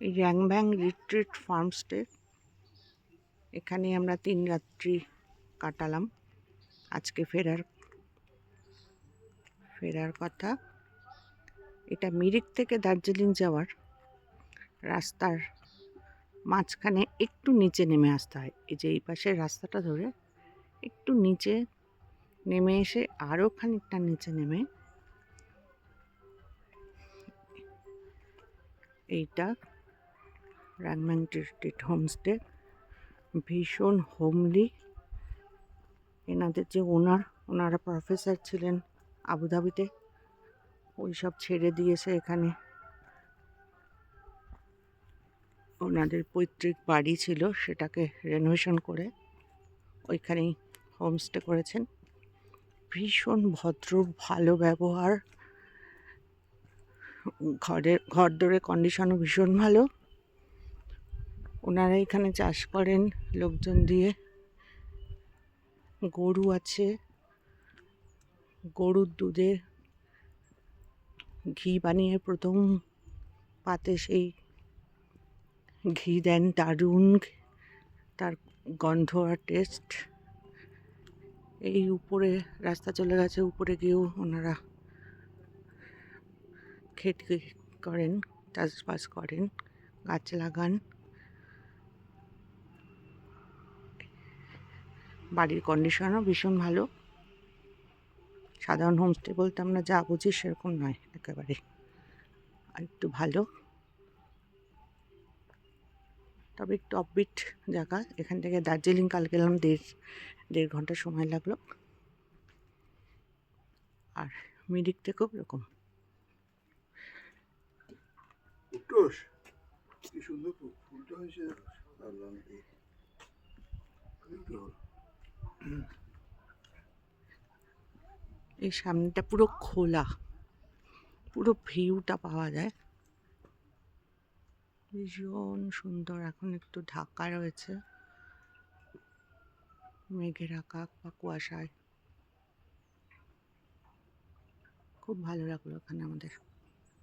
এই র্যাংব্যাং retreat farmstay, এখানে আমরা 3 রাত্রি কাটালাম। আজকে ফেরার কথা। এটা মিরিক থেকে দার্জিলিং যাওয়ার রাস্তার মাঝখানে একটু নিচে নেমে আসতে হয়। এই যে এই পাশের রাস্তাটা ধরে একটু নিচে নেমে এসে আরও খানিকটা নিচে নেমে এইটা র্যাংব্যাং রিট্রিট হোমস্টে। ভীষণ হোমলি। এনাদের যে ওনারা প্রফেসর ছিলেন আবুধাবিতে, ওই সব ছেড়ে দিয়েছে এখানে। ওনাদের পৈতৃক বাড়ি ছিল, সেটাকে রেনোভেশন করে ওইখানেই হোমস্টে করেছেন। ভীষণ ভদ্র, ভালো ব্যবহার, ঘর দরে কন্ডিশনও ভীষণ ভালো। ওনারা এখানে চাষ করেন লোকজন দিয়ে। গরু আছে, গরুর দুধে ঘি বানিয়ে প্রথম পাতে সেই ঘি দেন, দারুণ তার গন্ধ আর টেস্ট। এই উপরে রাস্তা চলে গেছে, উপরে গিয়েও ওনারা ক্ষেত করেন, চাষবাস করেন, গাছ লাগান। বাড়ির কন্ডিশনও ভীষণ ভালো। সাধারণ হোমস্টে বলতে আমরা যা বুঝি সেরকম নয়, একেবারে আর একটু ভালো, তবে একটু অফবিট জায়গা। এখান থেকে দার্জিলিং কাল গেলাম, দেড় ঘন্টা সময় লাগলো। আর মিরিক থেকেও এরকম। কি সুন্দর ফুলটা হয়েছে। এই সামনেটা পুরো খোলা, পুরো ভিউটা পাওয়া যায়, ভীষণ সুন্দর। এখন একটু ঢাকা রয়েছে, মেঘের আকাশ বা কুয়াশায়। খুব ভালো লাগলো এখানে আমাদের।